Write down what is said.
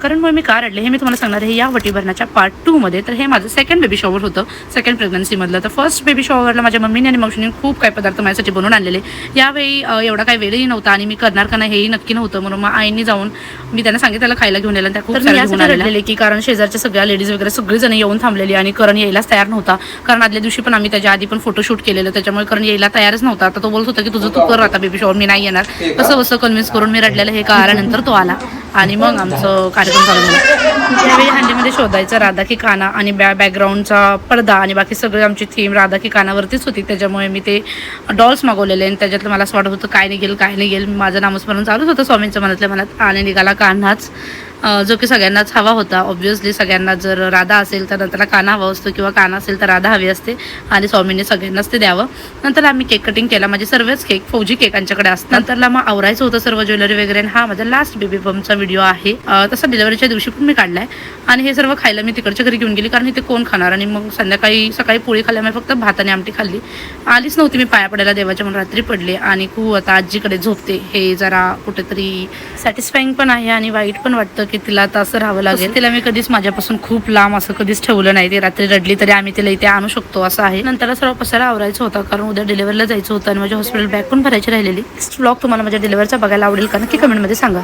कारण मग मी का रडले हे मी तुम्हाला सांगणार आहे या वटी भरण्याच्या पार्ट 2 मध्ये. तर हे माझं सेकंड बेबी शॉवर होतं, सेकंड प्रेग्नन्सीमधलं. तर फर्स्ट बेबी शॉवरला माझ्या मम्मीने आणि मावशीने खूप काही पदार्थ माझ्यासाठी बनवून आणलेले. यावेळी एवढा काही वेळही नव्हता आणि मी करणार का नाही हेही नक्की नव्हतं, म्हणून मग आईने जाऊन मी त्यांना सांगितलं त्याला खायला घेऊन यायला. त्या खूप साऱ्या घेऊन आलेले की कारण शेजारच्या सगळ्या लेडीज वगैरे सगळेजण येऊन थांबलेली आणि करण यायलाच तयार नव्हता. कारण आदल्या दिवशी पण आम्ही त्याच्या आधी पण फोटोशूट केलेलं, त्याच्यामुळे करण यायला तयारच नव्हता. आता तो बोलत होता की तुझं तू कर आता बेबी शॉवर, मी नाही येणार. कसं कन्व्हिन्स करून मी रडलेलं हे कळाल्यानंतर तो आला आणि मग आमचं कार्यक्रम चालू झाला. त्यावेळी हंडीमध्ये शोधायचं राधा की काना आणि बॅकग्राऊंडचा पडदा आणि बाकी सगळी आमची थीम राधा की कानावरतीच होती. त्याच्यामुळे मी ते डॉल्स मागवलेले आणि त्याच्यातलं मला असं वाटत होतं काय निघेल. माझं नामस्मरण चालूच होतं स्वामींच्या मनातल्या मनात आणि निघाला कान्हाच, जो की सगळ्यांनाच हवा होता. ऑब्व्हियसली सगळ्यांना जर राधा असेल तर नंतर काना हवा असतो किंवा काना असेल तर राधा हवी असते आणि स्वामींनी सगळ्यांनाच ते द्यावं. नंतर आम्ही केक कटिंग केला. माझे सर्वच केक फौजी केक आमच्याकडे असतात. नंतरला मग आवरायचं होतं सर्व ज्वेलरी वगैरे. हा माझा लास्ट बेबी बमचा व्हिडिओ आहे. तसा डिलिव्हरीच्या दिवशी पण मी काढलाय आणि हे सर्व खायला मी तिकडच्या घरी घेऊन गेली कारण इथे कोण खाणार. आणि मग सकाळी पोळी खाल्ल्यामुळे फक्त भात आणि आमटी खाल्ली. आलीच नव्हती मी पाया पडायला देवाच्या, म्हणून रात्री पडले आणि खूप आता आजीकडे झोपते. हे जरा कुठेतरी सॅटिस्फाईंग पण आहे आणि वाईट पण वाटतं की तिला आता असं राहावं लागेल. तिला मी कधीच माझ्यापासून खूप लांब असं कधीच ठेवलं नाही. ती रात्री रडली तरी आम्ही तिला इथे आणू शकतो असं आहे. नंतर सर्व पसारा आवरायचं होता कारण उद्या डिलिव्हरीला जायचं होतं आणि माझ्या हॉस्पिटल बॅग पण भरायची राहिलेली. नेक्स्ट व्लॉग तुम्हाला माझ्या डिलिव्हरीचा बघायला आवडेल का नक्की कमेंटमध्ये सांगा.